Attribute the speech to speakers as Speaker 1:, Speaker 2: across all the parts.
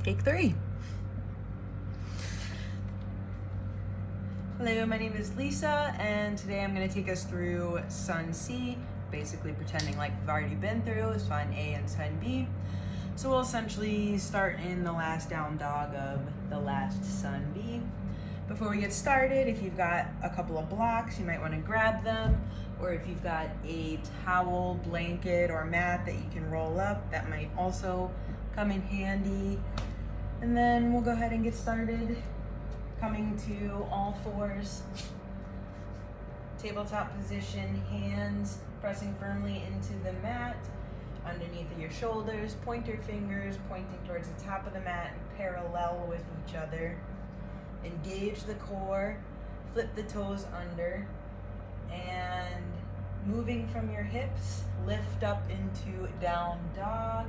Speaker 1: Take 3. Hello, my name is Lisa, and today I'm going to take us through Sun C, basically pretending like we've already been through Sun A and Sun B. So we'll essentially start in the last down dog of the last Sun B. Before we get started, if you've got a couple of blocks, you might want to grab them, or if you've got a towel, blanket, or mat that you can roll up, that might also come in handy. And then we'll go ahead and get started. Coming to all fours, tabletop position, hands pressing firmly into the mat, underneath of your shoulders, pointer fingers pointing towards the top of the mat and parallel with each other. Engage the core, flip the toes under, and moving from your hips, lift up into down dog.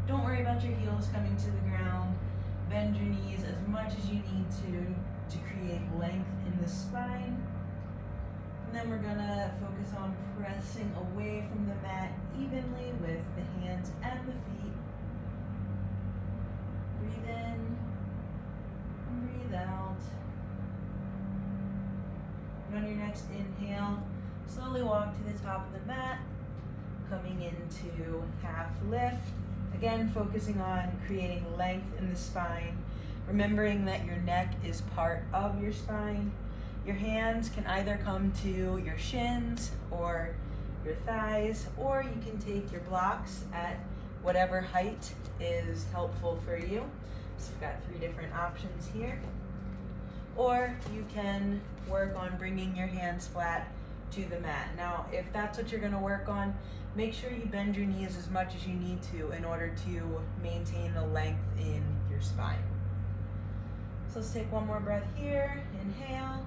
Speaker 1: Don't worry about your heels coming to the ground. Bend your knees as much as you need to create length in the spine. And then we're gonna focus on pressing away from the mat evenly with the hands and the feet. Breathe in, breathe out. And on your next inhale, slowly walk to the top of the mat, coming into half lift. Again, focusing on creating length in the spine, remembering that your neck is part of your spine. Your hands can either come to your shins or your thighs, or you can take your blocks at whatever height is helpful for you. So we've got 3 different options here. Or you can work on bringing your hands flat to the mat. Now, if that's what you're going to work on, make sure you bend your knees as much as you need to in order to maintain the length in your spine. So let's take one more breath here. Inhale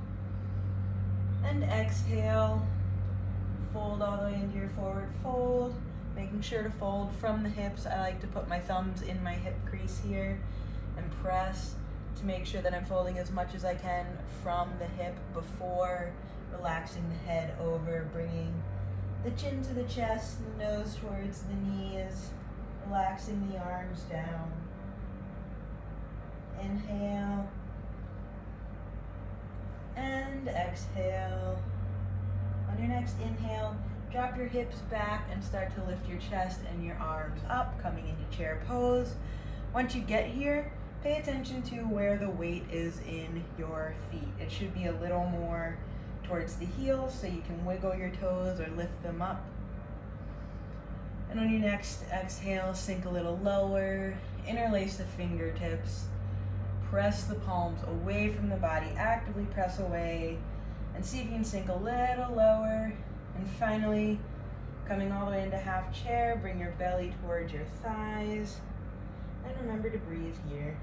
Speaker 1: and exhale. Fold all the way into your forward fold, making sure to fold from the hips. I like to put my thumbs in my hip crease here and press to make sure that I'm folding as much as I can from the hip before relaxing the head over, bringing the chin to the chest, the nose towards the knees, relaxing the arms down. Inhale and exhale. On your next inhale, drop your hips back and start to lift your chest and your arms up, coming into chair pose. Once you get here, pay attention to where the weight is in your feet. It should be a little more towards the heels so you can wiggle your toes or lift them up. And on your next exhale, sink a little lower, interlace the fingertips, press the palms away from the body, actively press away, and see if you can sink a little lower. And finally, coming all the way into half chair, bring your belly towards your thighs, and remember to breathe here.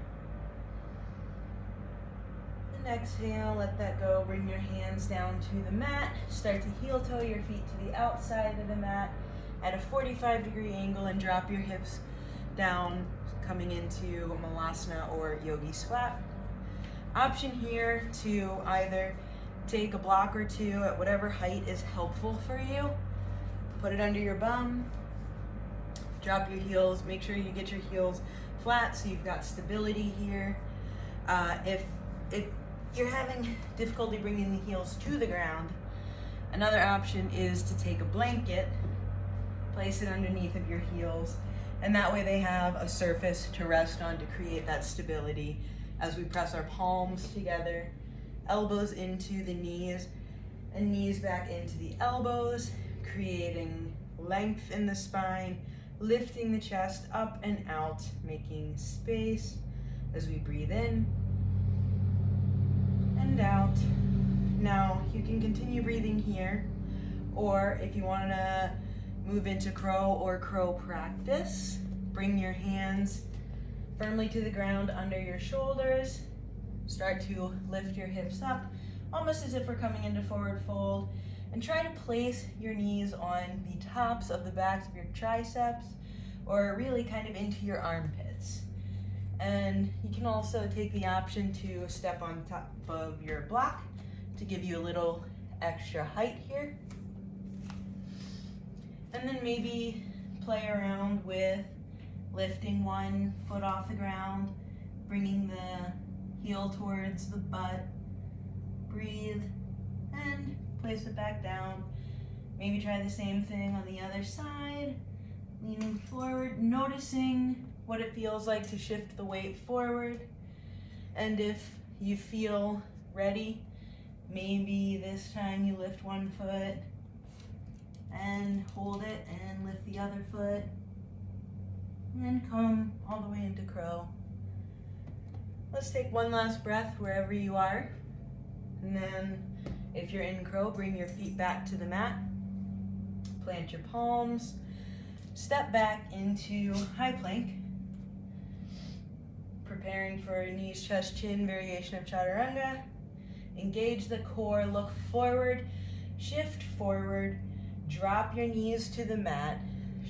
Speaker 1: And exhale, let that go. Bring your hands down to the mat. Start to heel toe your feet to the outside of the mat at a 45-degree angle and drop your hips down, coming into Malasana or Yogi Squat. Option here to either take a block or 2 at whatever height is helpful for you. Put it under your bum. Drop your heels. Make sure you get your heels flat so you've got stability here. If you're having difficulty bringing the heels to the ground, another option is to take a blanket, place it underneath of your heels, and that way they have a surface to rest on to create that stability as we press our palms together, elbows into the knees, and knees back into the elbows, creating length in the spine, lifting the chest up and out, making space as we breathe in and out. Now, you can continue breathing here, or if you want to move into crow or crow practice, bring your hands firmly to the ground under your shoulders. Start to lift your hips up, almost as if we're coming into forward fold, and try to place your knees on the tops of the backs of your triceps, or really kind of into your armpits. And you can also take the option to step on top of your block to give you a little extra height here. And then maybe play around with lifting one foot off the ground, bringing the heel towards the butt. Breathe and place it back down. Maybe try the same thing on the other side. Leaning forward, noticing what it feels like to shift the weight forward. And if you feel ready, maybe this time you lift one foot and hold it and lift the other foot. And then come all the way into crow. Let's take one last breath wherever you are. And then if you're in crow, bring your feet back to the mat. Plant your palms. Step back into high plank. Preparing for a knees, chest, chin variation of chaturanga. Engage the core, look forward, shift forward, drop your knees to the mat,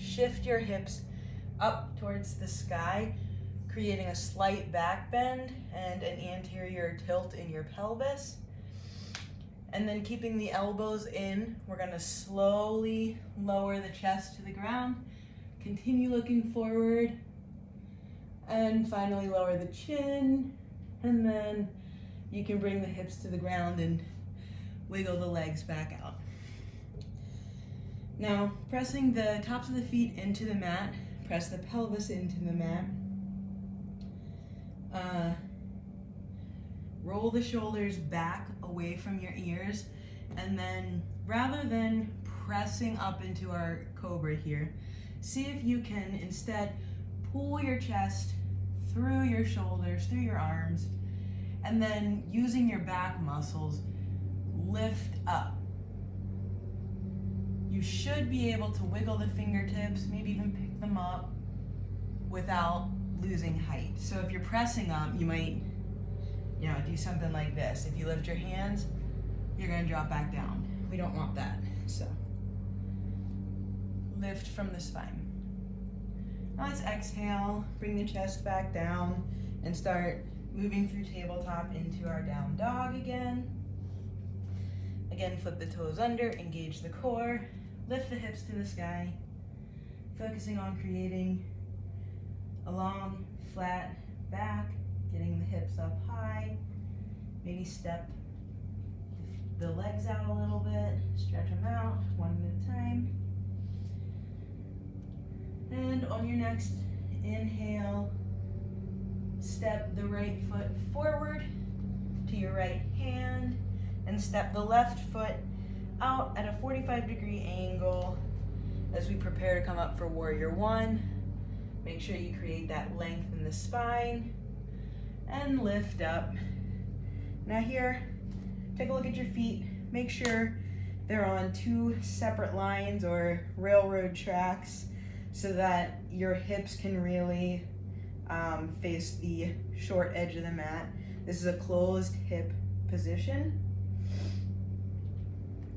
Speaker 1: shift your hips up towards the sky, creating a slight back bend and an anterior tilt in your pelvis. And then keeping the elbows in, we're gonna slowly lower the chest to the ground, continue looking forward, and finally lower the chin, and then you can bring the hips to the ground and wiggle the legs back out. Now, pressing the tops of the feet into the mat, press the pelvis into the mat. Roll the shoulders back away from your ears, and then rather than pressing up into our cobra here, see if you can instead pull your chest through your shoulders, through your arms, and then using your back muscles, lift up. You should be able to wiggle the fingertips, maybe even pick them up without losing height. So if you're pressing up, you might, do something like this. If you lift your hands, you're gonna drop back down. We don't want that, so lift from the spine. Now let's exhale, bring the chest back down, and start moving through tabletop into our down dog again. Again, flip the toes under, engage the core, lift the hips to the sky, focusing on creating a long, flat back, getting the hips up high, maybe step the legs out a little bit, stretch them out one at a time. And on your next inhale, step the right foot forward to your right hand and step the left foot out at a 45-degree angle as we prepare to come up for warrior one. Make sure you create that length in the spine and lift up. Now here, take a look at your feet. Make sure they're on two separate lines or railroad tracks so that your hips can really face the short edge of the mat. This is a closed hip position.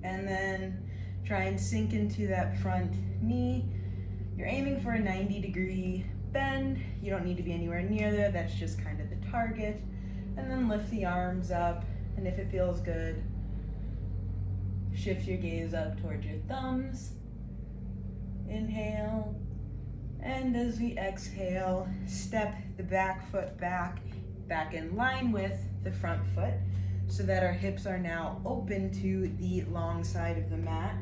Speaker 1: And then try and sink into that front knee. You're aiming for a 90-degree bend. You don't need to be anywhere near there. That's just kind of the target. And then lift the arms up. And if it feels good, shift your gaze up towards your thumbs. Inhale. And as we exhale, step the back foot back in line with the front foot so that our hips are now open to the long side of the mat.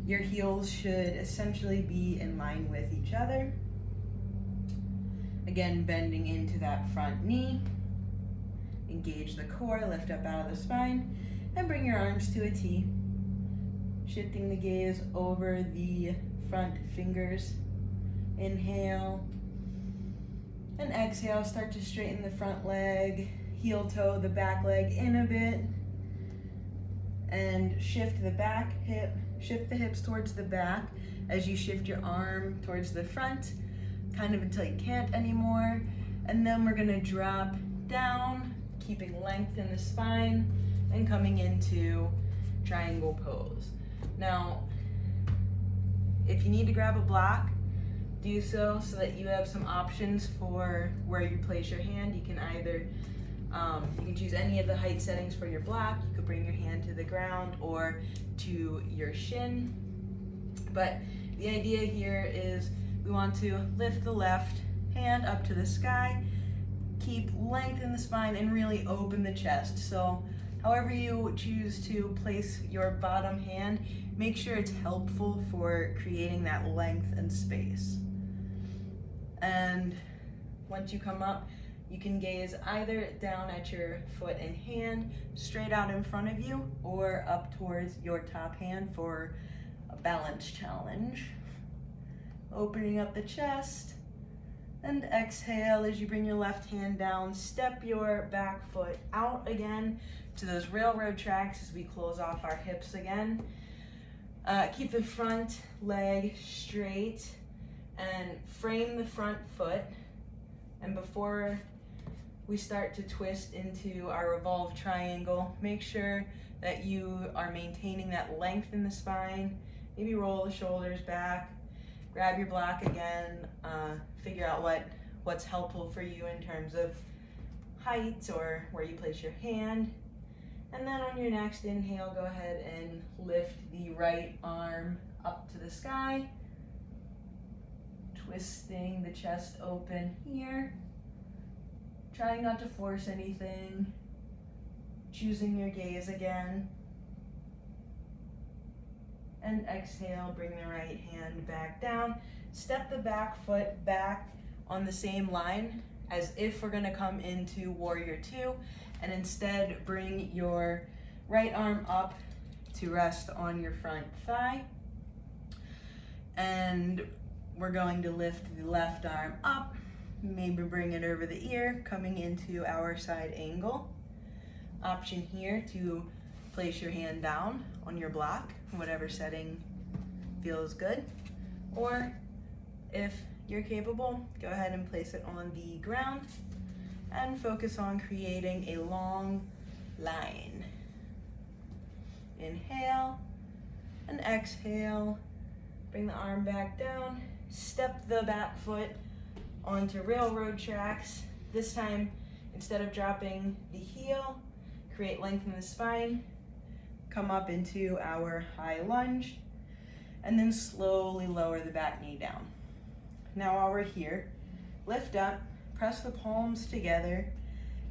Speaker 1: Your heels should essentially be in line with each other. Again, bending into that front knee. Engage the core, lift up out of the spine, and bring your arms to a T. Shifting the gaze over the front fingers. Inhale. And exhale, start to straighten the front leg, heel toe the back leg in a bit, and shift the back hip, shift the hips towards the back as you shift your arm towards the front, kind of until you can't anymore. And then we're gonna drop down, keeping length in the spine, and coming into triangle pose. Now, if you need to grab a block, do so that you have some options for where you place your hand. You can either, you can choose any of the height settings for your block. You could bring your hand to the ground or to your shin. But the idea here is we want to lift the left hand up to the sky, keep length in the spine and really open the chest. So however you choose to place your bottom hand, make sure it's helpful for creating that length and space. And once you come up, you can gaze either down at your foot and hand, straight out in front of you, or up towards your top hand for a balance challenge. Opening up the chest, and exhale as you bring your left hand down. Step your back foot out again to those railroad tracks as we close off our hips again. Keep the front leg straight and frame the front foot. And before we start to twist into our revolved triangle, make sure that you are maintaining that length in the spine. Maybe roll the shoulders back, grab your block again, figure out what's helpful for you in terms of height or where you place your hand. And then on your next inhale, go ahead and lift the right arm up to the sky, twisting the chest open here. Trying not to force anything, choosing your gaze again. And exhale, bring the right hand back down. Step the back foot back on the same line as if we're gonna come into Warrior Two, and instead bring your right arm up to rest on your front thigh. And we're going to lift the left arm up, maybe bring it over the ear, coming into our side angle. Option here to place your hand down on your block, whatever setting feels good. Or if you're capable, go ahead and place it on the ground and focus on creating a long line. Inhale and exhale. Bring the arm back down. Step the back foot onto railroad tracks. This time, instead of dropping the heel, create length in the spine. Come up into our high lunge, and then slowly lower the back knee down. Now while we're here, lift up, press the palms together,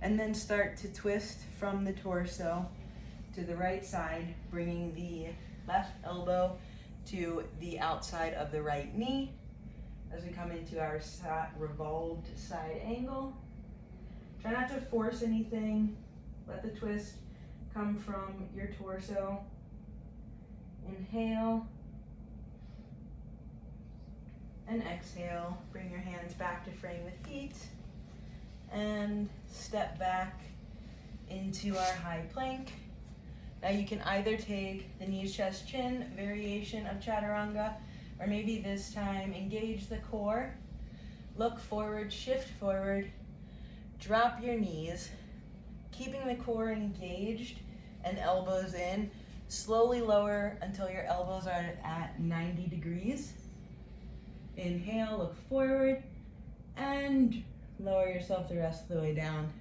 Speaker 1: and then start to twist from the torso to the right side, bringing the left elbow to the outside of the right knee as we come into our revolved side angle. Try not to force anything. Let the twist come from your torso. Inhale and exhale. Bring your hands back to frame the feet and step back into our high plank. Now you can either take the knees, chest, chin variation of chaturanga, or maybe this time engage the core, look forward, shift forward, drop your knees, keeping the core engaged and elbows in. Slowly lower until your elbows are at 90 degrees. Inhale, look forward, and lower yourself the rest of the way down.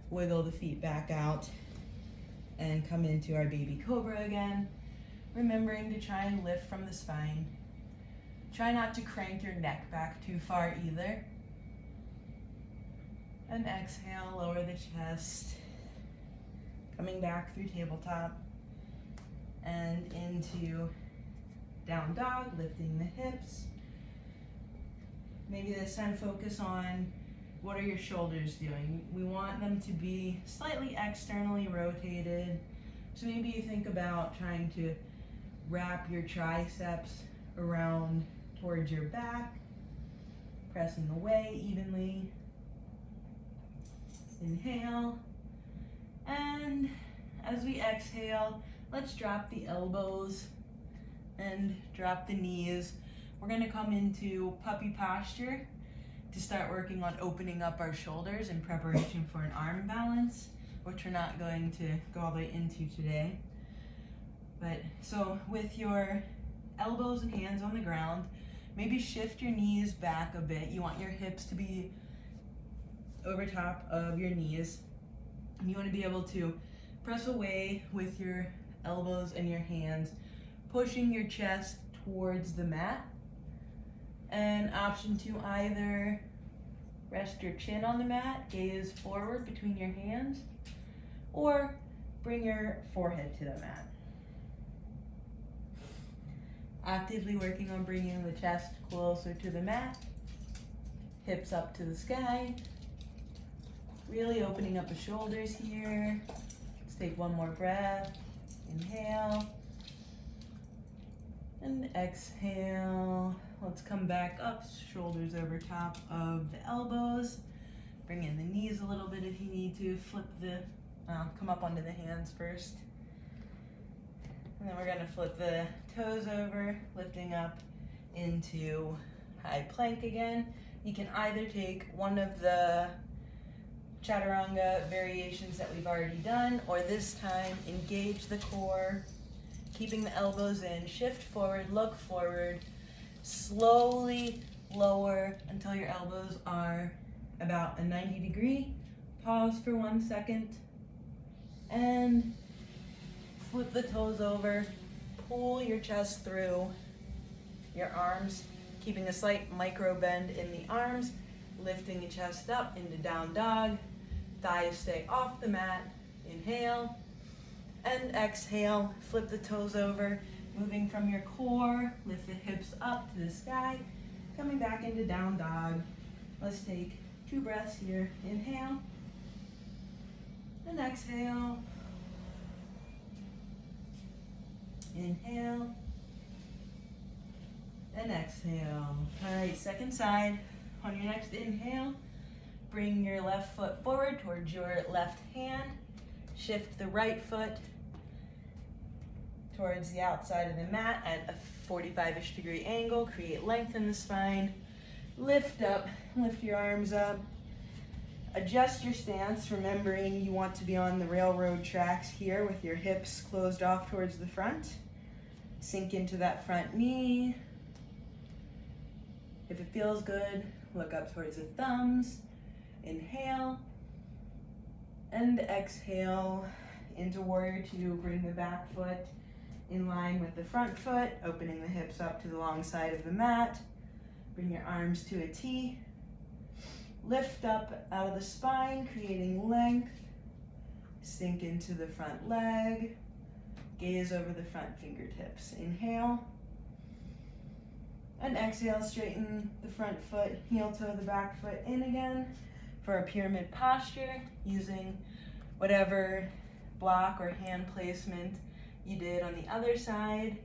Speaker 1: Wiggle the feet back out and come into our baby cobra again. Remembering to try and lift from the spine. Try not to crank your neck back too far either. And exhale, lower the chest. Coming back through tabletop and into down dog, lifting the hips. Maybe this time focus on what are your shoulders doing. We want them to be slightly externally rotated. So maybe you think about trying to wrap your triceps around towards your back, pressing away evenly. Inhale. And as we exhale, let's drop the elbows and drop the knees. We're gonna come into puppy posture to start working on opening up our shoulders in preparation for an arm balance, which we're not going to go all the way into today. But so with your elbows and hands on the ground, maybe shift your knees back a bit. You want your hips to be over top of your knees. And you want to be able to press away with your elbows and your hands, pushing your chest towards the mat. And option two, either Rest your chin on the mat, gaze forward between your hands, or bring your forehead to the mat. Actively working on bringing the chest closer to the mat, hips up to the sky, really opening up the shoulders here. Let's take one more breath. Inhale and exhale. Let's come back up, shoulders over top of the elbows. Bring in the knees a little bit if you need to. Come up onto the hands first. And then we're gonna flip the toes over, lifting up into high plank again. You can either take one of the chaturanga variations that we've already done, or this time engage the core, keeping the elbows in, shift forward, look forward, slowly lower until your elbows are about a 90 degree. Pause for 1 second and flip the toes over, pull your chest through your arms, keeping a slight micro bend in the arms, lifting the chest up into down dog, thighs stay off the mat. Inhale and exhale, flip the toes over, moving from your core, lift the hips up to the sky, coming back into down dog. Let's take 2 breaths here. Inhale and exhale. Inhale and exhale. All right, second side. On your next inhale, bring your left foot forward towards your left hand. Shift the right foot towards the outside of the mat at a 45-ish degree angle. Create length in the spine. Lift up, lift your arms up. Adjust your stance, remembering you want to be on the railroad tracks here with your hips closed off towards the front. Sink into that front knee. If it feels good, look up towards the thumbs. Inhale and exhale into warrior 2. Bring the back foot in line with the front foot, opening the hips up to the long side of the mat. Bring your arms to a T. Lift up out of the spine, creating length. Sink into the front leg. Gaze over the front fingertips. Inhale. And exhale, straighten the front foot, heel toe the back foot in again for a pyramid posture, using whatever block or hand placement you did on the other side.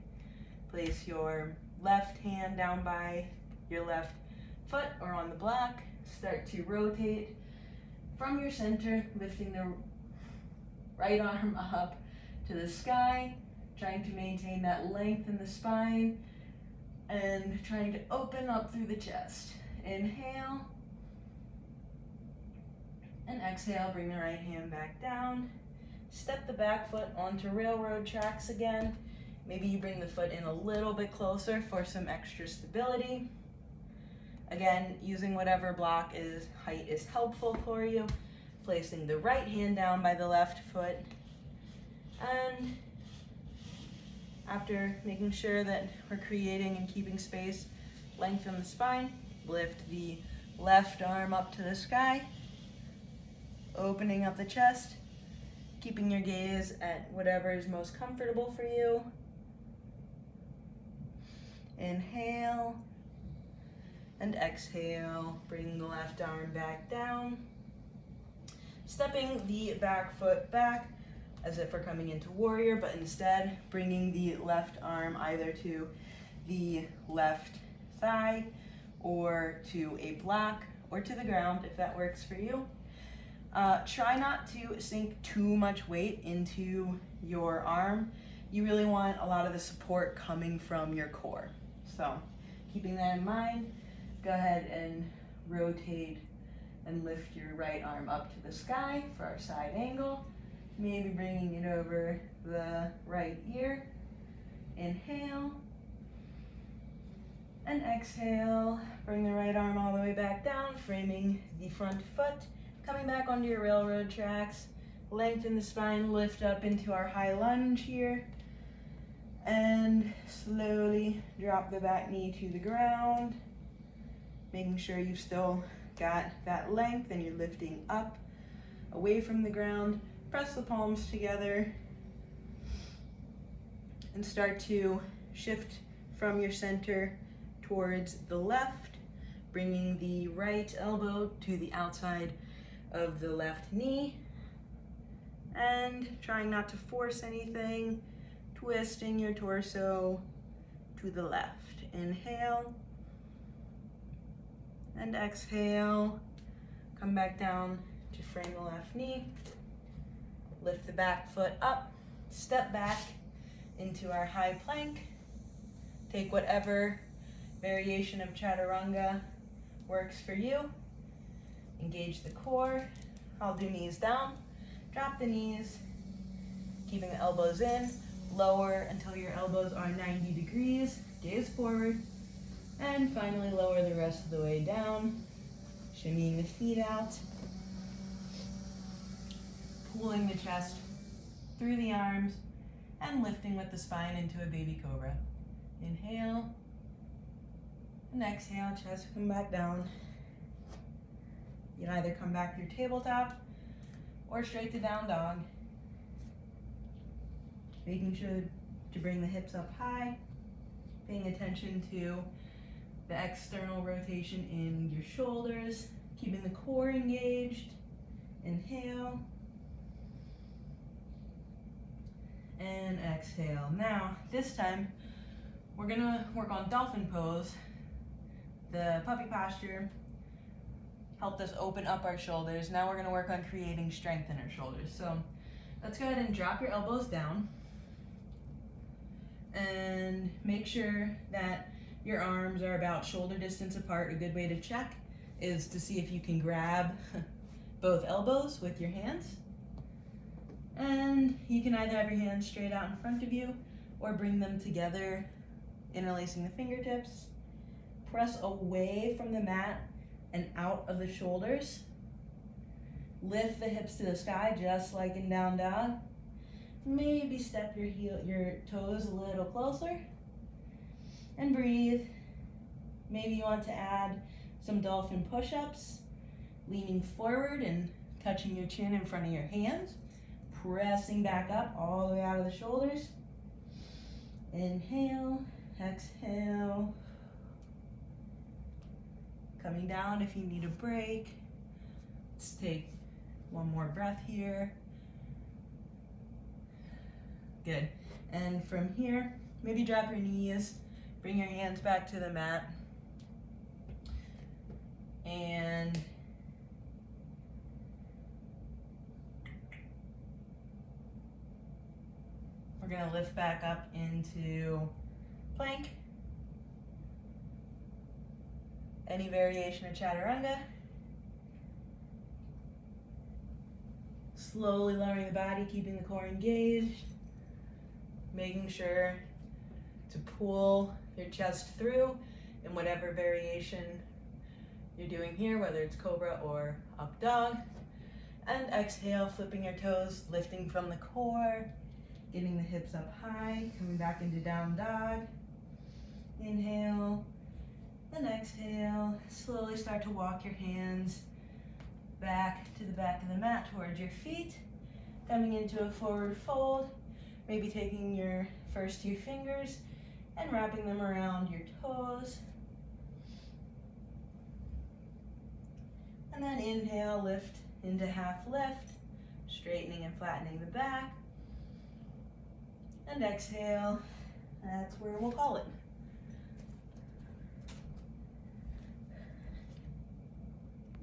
Speaker 1: Place your left hand down by your left foot or on the block. Start to rotate from your center, lifting the right arm up to the sky, trying to maintain that length in the spine and trying to open up through the chest. Inhale and exhale, bring the right hand back down. Step the back foot onto railroad tracks again. Maybe you bring the foot in a little bit closer for some extra stability. Again, using whatever height is helpful for you. Placing the right hand down by the left foot. And after making sure that we're creating and keeping space, length in the spine, lift the left arm up to the sky, opening up the chest, keeping your gaze at whatever is most comfortable for you. Inhale and exhale, bring the left arm back down, stepping the back foot back as if we're coming into warrior, but instead bringing the left arm either to the left thigh or to a block or to the ground if that works for you. Try not to sink too much weight into your arm. You really want a lot of the support coming from your core. So keeping that in mind, go ahead and rotate and lift your right arm up to the sky for our side angle. Maybe bringing it over the right ear. Inhale and exhale. Bring the right arm all the way back down, framing the front foot. Coming back onto your railroad tracks. Lengthen the spine, lift up into our high lunge here. And slowly drop the back knee to the ground. Making sure you've still got that length and you're lifting up, away from the ground, press the palms together and start to shift from your center towards the left, bringing the right elbow to the outside of the left knee and trying not to force anything, twisting your torso to the left. Inhale and exhale. Come back down to frame the left knee. Lift the back foot up, step back into our high plank. Take whatever variation of chaturanga works for you. Engage the core. I'll do knees down. Drop the knees, keeping the elbows in. Lower until your elbows are 90 degrees. Gaze forward. And finally lower the rest of the way down. Shimmying the feet out. Pulling the chest through the arms and lifting with the spine into a baby cobra. Inhale and exhale, chest come back down. You can either come back through tabletop or straight to down dog. Making sure to bring the hips up high, paying attention to the external rotation in your shoulders, keeping the core engaged. Inhale and exhale. Now, this time, we're gonna work on dolphin pose. The puppy posture helped us open up our shoulders. Now we're gonna work on creating strength in our shoulders. So let's go ahead and drop your elbows down and make sure that your arms are about shoulder distance apart. A good way to check is to see if you can grab both elbows with your hands. And you can either have your hands straight out in front of you or bring them together, interlacing the fingertips. Press away from the mat and out of the shoulders. Lift the hips to the sky just like in down dog. Maybe step your toes a little closer and breathe. Maybe you want to add some dolphin push-ups, leaning forward and touching your chin in front of your hands, pressing back up all the way out of the shoulders. Inhale, exhale. Coming down if you need a break. Let's take one more breath here. Good. And from here, maybe drop your knees, bring your hands back to the mat. And we're gonna lift back up into plank. Any variation of chaturanga. Slowly lowering the body, keeping the core engaged. Making sure to pull your chest through in whatever variation you're doing here, whether it's cobra or up dog. And exhale, flipping your toes, lifting from the core, getting the hips up high, coming back into down dog. Inhale, and exhale. Slowly start to walk your hands back to the back of the mat towards your feet, coming into a forward fold. Maybe taking your first two fingers and wrapping them around your toes. And then inhale, lift into half lift, straightening and flattening the back. And exhale, that's where we'll call it.